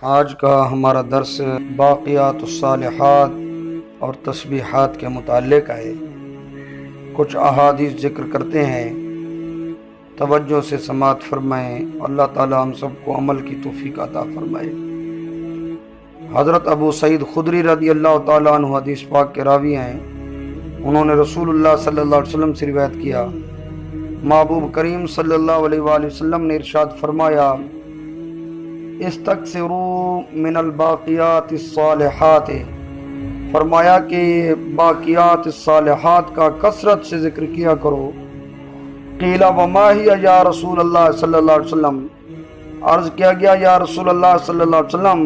آج کا ہمارا درس باقیات الصالحات اور تسبیحات کے متعلق ہے۔ کچھ احادیث ذکر کرتے ہیں، توجہ سے سماعت فرمائیں۔ اللہ تعالی ہم سب کو عمل کی توفیق عطا فرمائے۔ حضرت ابو سعید خدری رضی اللہ تعالیٰ عنہ حدیث پاک کے راوی ہیں۔ انہوں نے رسول اللہ صلی اللہ علیہ وسلم سے روایت کیا، محبوب کریم صلی اللہ علیہ وآلہ وسلم نے ارشاد فرمایا، استکثروا من الباقیات الصالحات، فرمایا کہ باقیات الصالحات کا کثرت سے ذکر کیا کرو۔ قیل وما ہی یا رسول اللہ صلی اللہ علیہ وسلم، عرض کیا گیا یا رسول اللہ صلی اللہ علیہ وسلم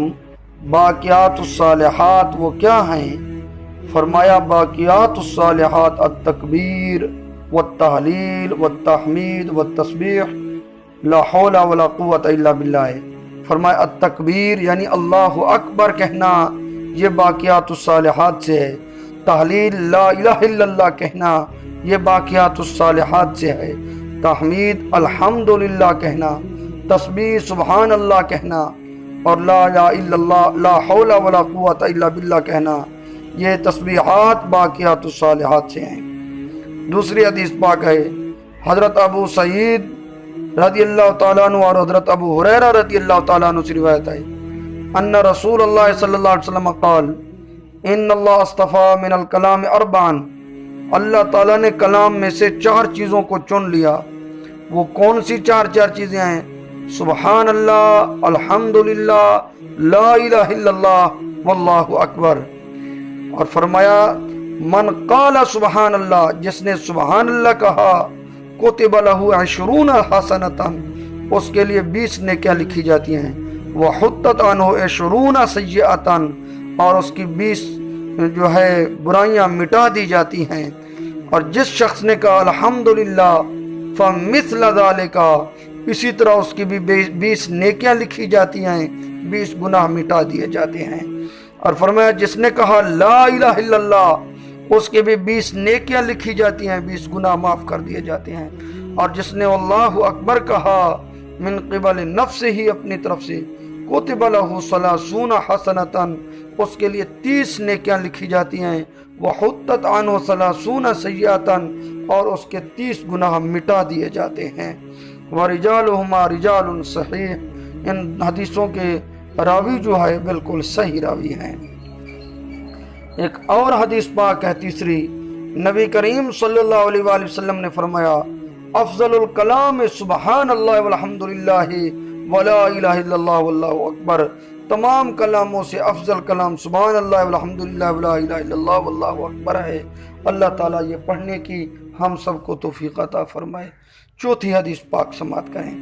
باقیات الصالحات وہ کیا ہیں؟ فرمایا باقیات الصالحات التکبیر والتحلیل والتحمید والتسبیح لا حول ولا قوت الا باللہ۔ فرمایا التکبیر یعنی اللہ اکبر کہنا، یہ باقیات الصالحات سے ہے۔ تحلیل لا الہ الا اللہ کہنا، یہ باقیات الصالحات سے ہے۔ تحمید الحمدللہ کہنا، تسبیح سبحان اللہ کہنا، اور لا الہ الا اللہ لا حول ولا قوت الا باللہ کہنا، یہ تسبیحات باقیات الصالحات سے ہیں۔ دوسری حدیث پاک ہے، حضرت ابو سعید رضی اللہ تعالیٰ عنہ اور حضرت ابو ہریرہ رضی اللہ تعالیٰ عنہ سے روایت ہے، ان رسول اللہ صلی اللہ علیہ وسلم قال، ان اللہ اصطفیٰ من الکلام اربعا، اللہ تعالیٰ نے کلام میں سے 4 چیزوں کو چن لیا۔ وہ کون سی 4 چیزیں ہیں؟ سبحان اللہ، الحمدللہ، لا الہ الا اللہ، واللہ اکبر۔ اور فرمایا من قال سبحان اللہ، جس نے سبحان اللہ کہا، کتب لہ 20 حسنۃ، اس کے لیے 20 نیکیاں لکھی جاتی ہیں۔ وحطت عنہ 20 سیئۃ، اور اس کی 20 جو ہے برائیاں مٹا دی جاتی ہیں۔ اور جس شخص نے کہا الحمدللہ فمثل ذالک، اسی طرح اس کی بھی 20 نیکیاں لکھی جاتی ہیں، 20 گناہ مٹا دیے جاتے ہیں۔ اور فرمایا جس نے کہا لا الہ الا اللہ، اس کے بھی 20 نیکیاں لکھی جاتی ہیں، 20 گناہ معاف کر دیے جاتے ہیں۔ اور جس نے اللہ اکبر کہا من قبل نفس ہی، اپنی طرف سے، کتب لہ 30 حسنۃ، اس کے لیے 30 نیکیاں لکھی جاتی ہیں۔ وحطت عنہ 30 سیئۃ، اور اس کے 30 گناہ مٹا دیے جاتے ہیں۔ ورجالہما رجال صحیح، ان حدیثوں کے راوی جو ہے بالکل صحیح راوی ہیں۔ ایک اور حدیث پاک ہے تیسری، نبی کریم صلی اللہ علیہ وآلہ وسلم نے فرمایا، افضل الکلام سبحان اللہ والحمدللہ ولا الہ الا اللہ واللہ اکبر، تمام کلاموں سے افضل کلام سبحان اللہ والحمدللہ ولا الہ الا اللہ واللہ اکبر ہے۔ اللہ تعالیٰ یہ پڑھنے کی ہم سب کو توفیق عطا فرمائے۔ چوتھی حدیث پاک سماعت کریں،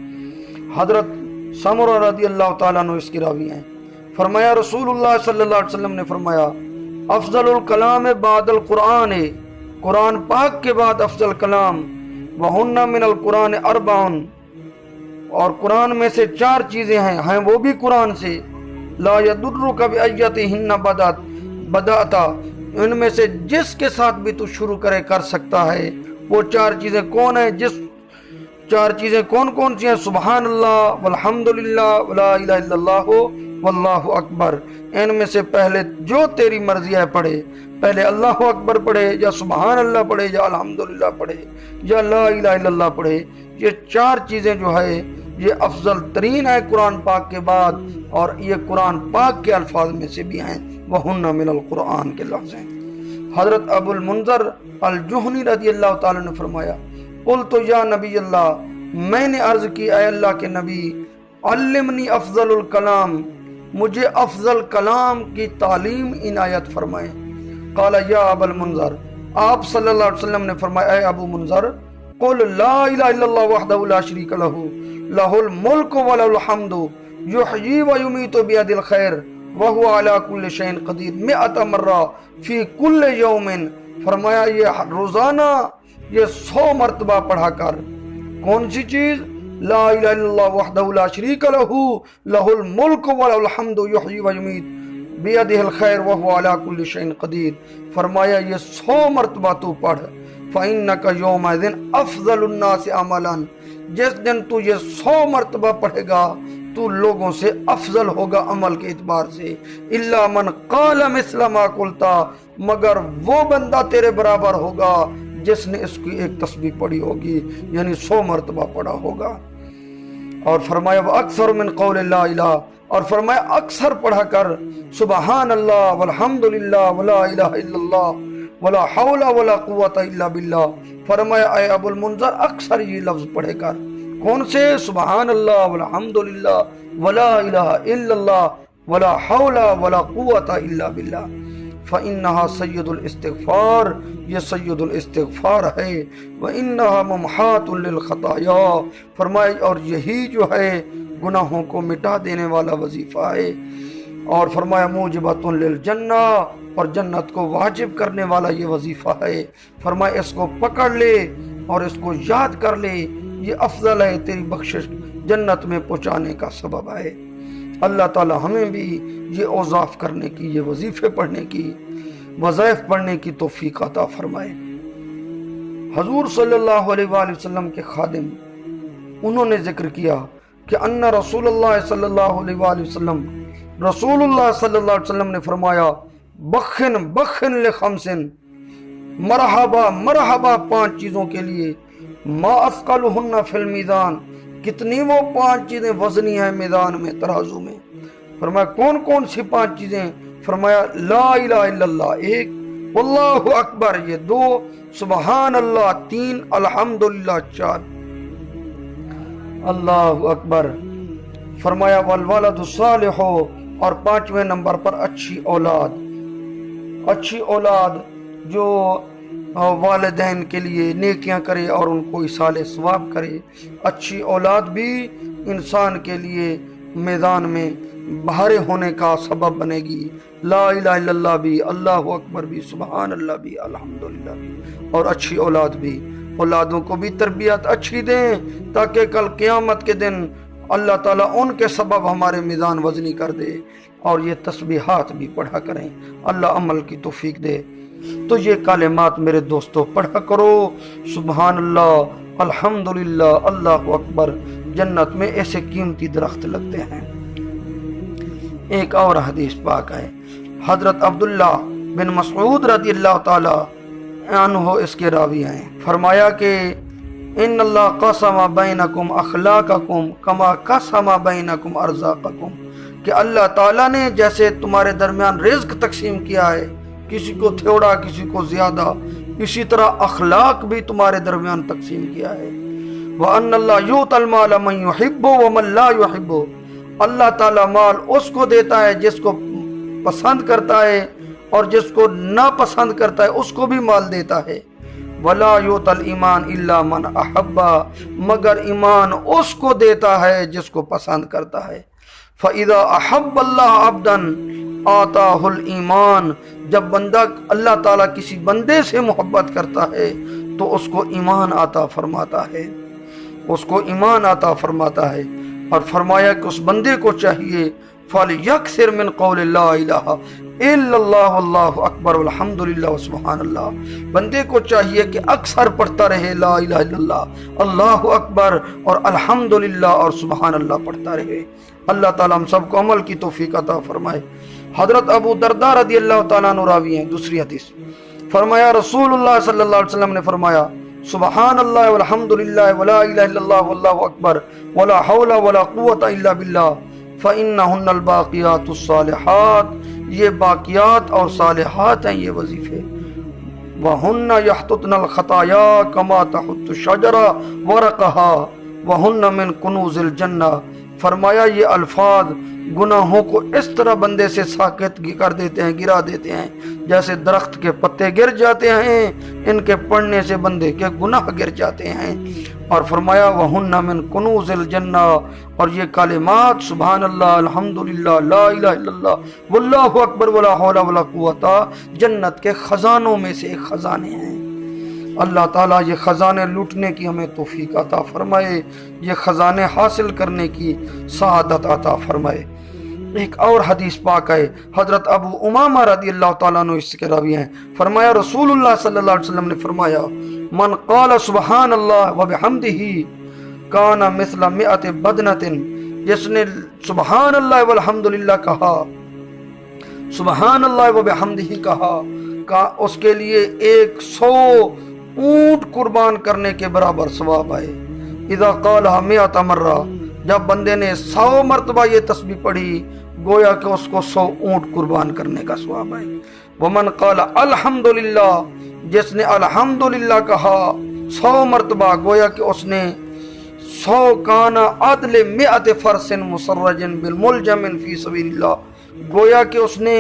حضرت سمرہ رضی اللہ تعالیٰ عنہ اس کی راوی ہیں۔ فرمایا رسول اللہ صلی اللہ علیہ وسلم نے فرمایا، افضل الکلام بعد القرآن، قرآن پاک کے بعد افضل کلام، وہن من القرآن 4، اور قرآن میں سے 4 چیزیں ہیں وہ بھی قرآن سے، لا یضرک بایتہن بدأت، ان میں سے جس کے ساتھ بھی تو شروع کر سکتا ہے۔ وہ 4 چیزیں کون ہیں؟ 4 چیزیں کون سی ہیں؟ سبحان اللہ والحمدللہ ولا الہ الا اللہ واللہ اکبر۔ ان میں سے پہلے جو تیری مرضی ہے پڑھے، پہلے اللہ اکبر پڑھے، یا سبحان اللہ پڑھے، یا الحمدللہ پڑھے، یا لا الہ الا اللہ پڑھے۔ یہ 4 چیزیں جو ہے یہ افضل ترین ہے قرآن پاک کے بعد، اور یہ قرآن پاک کے الفاظ میں سے بھی ہیں، وہن من القرآن کے لفظ ہیں۔ حضرت ابو المنذر الجہنی رضی اللہ تعالیٰ نے فرمایا، قلت یا نبی اللہ، میں نے عرض کی اے اللہ کے نبی، علمنی افضل الکلام، مجھے افضل کلام کی تعلیم عنایت فرمائیں۔ قال یا ابا المنذر، آپ صلی اللہ علیہ وسلم نے فرمایا اے ابو منذر، قل لا الہ الا اللہ وحدہ لا شریک لہ، لہ الملک ولہ الحمد، یحیی ویمیت بیدہ الخیر، وہو علی کل شیء قدیر، 100 مرہ فی کل یوم۔ فرمایا یہ روزانہ یہ 100 مرتبہ پڑھا کر۔ کون سی چیز؟ لا الہ الا اللہ وحدہ لا شریک لہ، لہ الملک ولہ الحمد، یحیی ویمیت بیدہ الخیر، وہو علی کل شیء قدیر۔ فرمایا یہ 100 مرتبہ تو پڑھ، فإنک یومئذ افضل الناس عملا، جس دن تو یہ 100 مرتبہ پڑھے گا تو لوگوں سے افضل ہوگا عمل کے اعتبار سے. الا من قال مثل ما قلتا، مگر وہ بندہ تیرے برابر ہوگا جس نے اس کی ایک تسبیح پڑھی ہوگی، یعنی 100 مرتبہ پڑھا ہوگا. اور فرمایا اکثر من قول لا الہ، اور فرمایا اکثر پڑھا کر سبحان اللہ والحمد للہ ولا الہ الا اللہ ولا حول ولا قوت الا باللہ. فرمایا اے ابو المنذر اکثر یہ لفظ پڑھے کر. کون سے؟ سبحان اللہ والحمد للہ ولا الہ الا اللہ ولا حول ولا قوت الا باللہ. فإنہا سید الاستغفار، یہ سید الاستغفار ہے. وإنہا ممحات للخطایا، فرمائے اور یہی جو ہے گناہوں کو مٹا دینے والا وظیفہ ہے. اور فرمایا موجبۃ للجنہ، اور جنت کو واجب کرنے والا یہ وظیفہ ہے. فرمایا اس کو پکڑ لے اور اس کو یاد کر لے، یہ افضل ہے، تیری بخشش جنت میں پہنچانے کا سبب ہے. اللہ تعالی ہمیں بھی یہ اوظاف کرنے کی، یہ وظیفے پڑھنے کی، وظائف پڑھنے کی توفیق عطا فرمائے. حضور صلی اللہ علیہ وآلہ وسلم کے خادم انہوں نے ذکر کیا کہ ان رسول اللہ صلی اللہ علیہ وآلہ وسلم، رسول اللہ صلی اللہ علیہ وسلم نے فرمایا بخن بخن لخمسن، مرحبا مرحبا 5 چیزوں کے لیے، ما اثقلہن فی المیزان، کتنی وہ 5 چیزیں وزنی ہیں میدان میں، ترازو میں. فرمایا کون کون سی 5 چیزیں؟ فرمایا لا الہ الا اللہ 1، واللہ اکبر یہ 2، سبحان اللہ 3، الحمدللہ 4. اللہ اکبر. فرمایا والولد الصالح، اور 5ویں نمبر پر اچھی اولاد. اچھی اولاد جو والدین کے لیے نیکیاں کرے اور ان کو ایصال ثواب کرے. اچھی اولاد بھی انسان کے لیے میدان میں بہارے ہونے کا سبب بنے گی. لا الہ الا اللہ بھی، اللہ اکبر بھی، سبحان اللہ بھی، الحمدللہ بھی. اور اچھی اولاد بھی، اولادوں کو بھی تربیت اچھی دیں تاکہ کل قیامت کے دن اللہ تعالیٰ ان کے سبب ہمارے میزان وزنی کر دے. اور یہ تسبیحات بھی پڑھا کریں، اللہ عمل کی توفیق دے. تو یہ کلمات میرے دوستو پڑھا کرو. سبحان اللہ، الحمدللہ، اللہ اکبر. جنت میں ایسے قیمتی درخت لگتے ہیں. ایک اور حدیث پاک ہے، حضرت عبداللہ بن مسعود رضی اللہ تعالی عنہ اس کے راوی ہیں. فرمایا کہ ان اللہ قسم بینکم اخلاقکم کما قسم بینکم ارزاقکم، کہ اللہ تعالیٰ نے جیسے تمہارے درمیان رزق تقسیم کیا ہے، کسی کو تھوڑا کسی کو زیادہ، اسی طرح اخلاق بھی تمہارے درمیان تقسیم کیا ہے. وَأَنَّ اللَّهَ يُؤْتِي الْمَالَ مَن يُحِبُّ وَمَن لَّا يُحِبُّ، اللہ تعالیٰ مال اس کو دیتا ہے جس کو پسند کرتا ہے، اور جس کو ناپسند کرتا ہے اس کو بھی مال دیتا ہے. وَلَا يُؤْتَى الْإِيمَانَ إِلَّا مَنْ أَحَبَّ، مگر ایمان اس کو دیتا ہے جس کو پسند کرتا ہے. فَإِذَا أَحَبَّ اللَّهُ عَبْدًا آتَاهُ الْإِيمَانَ، جب بندہ اللہ تعالیٰ کسی بندے سے محبت کرتا ہے تو اس کو ایمان عطا فرماتا ہے، اس کو ایمان عطا فرماتا ہے. اور فرمایا کہ اس بندے کو چاہیے فَلْيَكْثِرْ مِنْ قَوْلِ لَا إِلَٰهَ إِلَّا اللَّهُ وَاللَّهُ أَكْبَرُ وَالْحَمْدُ لِلَّهِ وَسُبْحَانَ اللَّهِ. بندے کو چاہیے کہ اکثر پڑھتا رہے لا الہ الا اللہ، اللہ اکبر اور الحمدللہ اور سبحان اللہ پڑھتا رہے. اللہ تعالیٰ ہم سب کو عمل کی توفیق عطا فرمائے. حضرت ابو درداء رضی اللہ تعالیٰ عنہ راوی ہیں. دوسری حدیث فرمایا رسول اللہ صلی اللہ علیہ وسلم نے فرمایا سبحان اللہ والحمدللہ ولا الہ الا اللہ واللہ اکبر ولا حول ولا قوت الا باللہ فإنہن الباقیات الصالحات، یہ باقیات اور صالحات ہیں یہ وظیفے. وَهُنَّ يَحْطُطْنَ الْخَطَايَا كَمَا تَحُطُّ الشَّجَرَ وَرَقَهَا وَهُنَّ مِن كُنُوزِ الْجَنَّةِ. فرمایا یہ الفاظ گناہوں کو اس طرح بندے سے ساکت کر دیتے ہیں، گرا دیتے ہیں جیسے درخت کے پتے گر جاتے ہیں، ان کے پڑنے سے بندے کے گناہ گر جاتے ہیں. اور فرمایا وَهُنَّ مِن كُنُوزِ الْجَنَّةِ، اور یہ کلمات سبحان اللہ، الحمدللہ، لا الہ الا اللہ، واللہ اکبر ولا حول ولا قوت، جنت کے خزانوں میں سے ایک خزانے ہیں. اللہ تعالیٰ یہ خزانے لوٹنے کی ہمیں توفیق عطا فرمائے، یہ خزانے حاصل کرنے کی سعادت عطا فرمائے. ایک اور حدیث پاک ہے، حضرت ابو امامہ رضی اللہ تعالیٰ عنہ اس کے راوی ہیں. فرمایا رسول اللہ صلی اللہ علیہ وسلم نے فرمایا من قال سبحان اللہ وبحمدہ کان مثل مئۃ بدنۃ جس نے سبحان اللہ والحمدللہ کہا، سبحان اللہ و بحمدہ کہا، اس کے لیے 100 اونٹ قربان کرنے کے برابر ثواب آئے۔ اذا قالها 100 مرہ، جب بندے نے 100 مرتبہ یہ تسبیح پڑھی گویا کہ اس کو 100 اونٹ قربان کرنے کا ثواب آئے۔ ومن قال الحمدللہ، جس نے الحمدللہ کہا 100 مرتبہ گویا کہ اس نے 100 کان عدل 100 فرس مسرج بالملجم فی سبیل اللہ، گویا کہ اس نے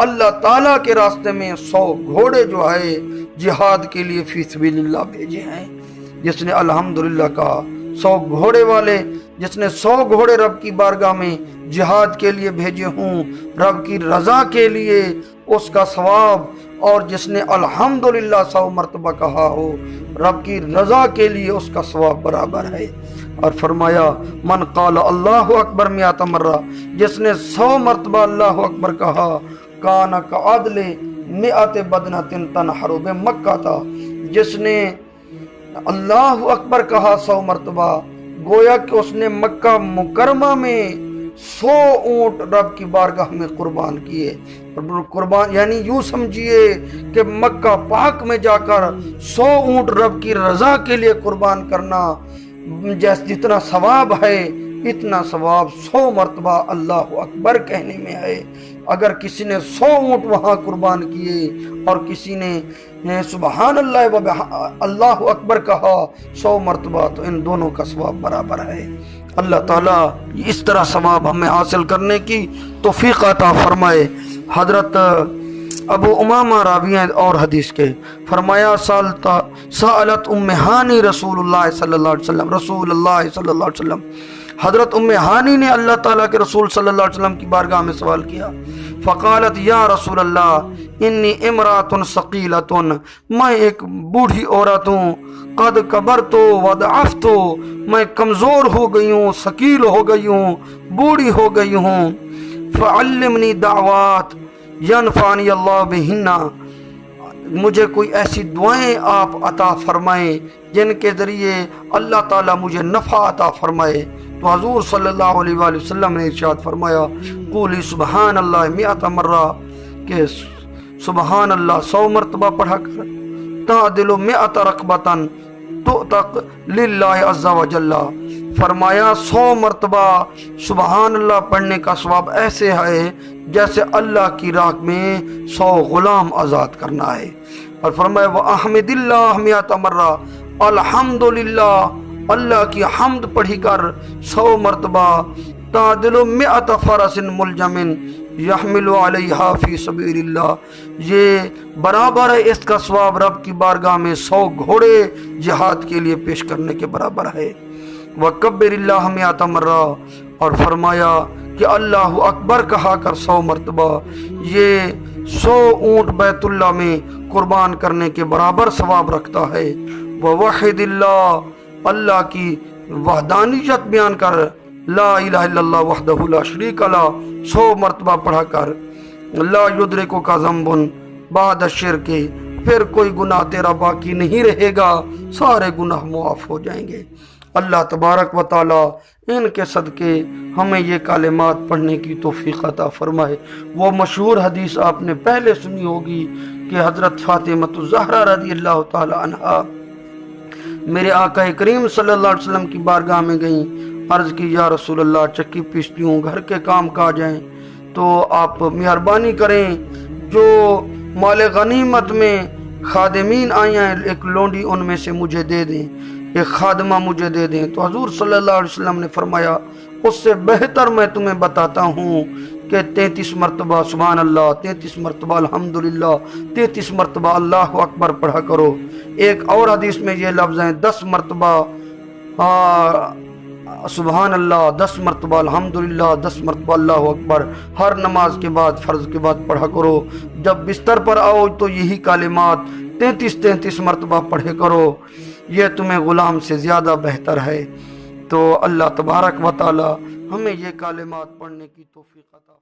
اللہ تعالیٰ کے راستے میں 100 گھوڑے جو ہے جہاد کے لیے فی سبیل اللہ بھیجے ہیں۔ جس نے الحمدللہ کہا 100 گھوڑے والے، جس نے 100 گھوڑے رب کی بارگاہ میں جہاد کے لیے بھیجے ہوں رب کی رضا کے لیے، اس کا ثواب، اور جس نے الحمدللہ 100 مرتبہ کہا ہو رب کی رضا کے لیے، اس کا ثواب برابر ہے۔ اور فرمایا من قال اللہ اکبر 100 مرہ، جس نے 100 مرتبہ اللہ اکبر کہا، کان کعدل 100 بدنۃ تنحر بمکہ تھا، جس نے اللہ اکبر کہا 100 مرتبہ گویا کہ اس نے مکہ مکرمہ میں 100 اونٹ رب کی بارگاہ میں قربان کیے۔ قربان یعنی یوں سمجھیے کہ مکہ پاک میں جا کر 100 اونٹ رب کی رضا کے لیے قربان کرنا جتنا ثواب ہے، اتنا ثواب 100 مرتبہ اللہ اکبر کہنے میں ہے۔ اگر کسی نے 100 اونٹ وہاں قربان کیے اور کسی نے سبحان اللہ و اللہ اکبر کہا 100 مرتبہ، تو ان دونوں کا ثواب برابر ہے۔ اللہ تعالیٰ اس طرح ثواب ہمیں حاصل کرنے کی توفیق عطا فرمائے۔ حضرت ابو امامہ راوی ہیں اور حدیث کے، فرمایا سألت ام ہانی رسول اللہ صلی اللہ علیہ وسلم، رسول اللہ صلی اللہ علیہ وسلم، حضرت ام ہانی نے اللہ تعالیٰ کے رسول صلی اللہ علیہ وسلم کی بارگاہ میں سوال کیا، فقالت یا رسول اللہ انی امرات ثقیلۃ، میں ایک بوڑھی عورت ہوں، قد کبرت وضعفت، میں کمزور ہو گئی ہوں، ثقیل ہو گئی ہوں، بوڑھی ہو گئی ہوں، فعلمنی دعوات ینفعنی اللہ بہن، مجھے کوئی ایسی دعائیں آپ عطا فرمائیں جن کے ذریعے اللہ تعالیٰ مجھے نفع عطا فرمائے۔ تو حضور صلی اللہ علیہ وآلہ وسلم نے ارشاد فرمایا قولی سبحان اللہ 100 مرہ، کہ سبحان اللہ 100 مرتبہ پڑھا کر تعدل 100 رکبتن تؤتق للہ عز و جل، فرمایا 100 مرتبہ سبحان اللہ پڑھنے کا ثواب ایسے ہے جیسے اللہ کی راہ میں 100 غلام آزاد کرنا ہے۔ اور فرمایا وَأَحْمِدِ اللَّهَ 100 مرہ، الحمدللہ اللہ کی حمد پڑھی کر 100 مرتبہ، تعدل 100 فرس ملجم یحمل علیہا فی سبیل اللہ، یہ برابر ہے، اس کا ثواب رب کی بارگاہ میں 100 گھوڑے جہاد کے لیے پیش کرنے کے برابر ہے۔ وَكَبِّرِ اللَّهَ 100 مرہ، اور فرمایا کہ اللہ اکبر کہا کر 100 مرتبہ، یہ 100 اونٹ بیت اللہ میں قربان کرنے کے برابر ثواب رکھتا ہے۔ وَوَحِدِ اللَّهِ، اللہ کی وحدانیت بیان کر، لا الہ الا اللہ وحدہ لا شریک لہ 100 مرتبہ پڑھا کر، لا یدرکک ذنب بعد الشرک، پھر کوئی گناہ تیرا باقی نہیں رہے گا، سارے گناہ معاف ہو جائیں گے۔ اللہ تبارک و تعالی ان کے صدقے ہمیں یہ کلمات پڑھنے کی توفیق عطا فرمائے۔ وہ مشہور حدیث آپ نے پہلے سنی ہوگی کہ حضرت فاطمہ الزہرا رضی اللہ تعالی عنہا میرے آقا کریم صلی اللہ علیہ وسلم کی بارگاہ میں گئیں، عرض کی یا رسول اللہ چکی پیستی ہوں، گھر کے کام کاج ہیں، تو آپ مہربانی کریں جو مال غنیمت میں خادمین آئی ہیں ایک لونڈی ان میں سے مجھے دے دیں، ایک خادمہ مجھے دے دیں۔ تو حضور صلی اللہ علیہ وسلم نے فرمایا اس سے بہتر میں تمہیں بتاتا ہوں کہ 33 مرتبہ سبحان اللہ، 33 مرتبہ الحمدللہ، 33 مرتبہ اللہ اکبر پڑھا کرو۔ ایک اور حدیث میں یہ لفظ ہیں 10 مرتبہ سبحان اللہ، 10 مرتبہ الحمدللہ، 10 مرتبہ اللہ اکبر، ہر نماز کے بعد فرض کے بعد پڑھا کرو۔ جب بستر پر آؤ تو یہی کلمات 33 مرتبہ پڑھے کرو، یہ تمہیں غلام سے زیادہ بہتر ہے۔ تو اللہ تبارک و تعالی ہمیں یہ کلمات پڑھنے کی توفیق عطا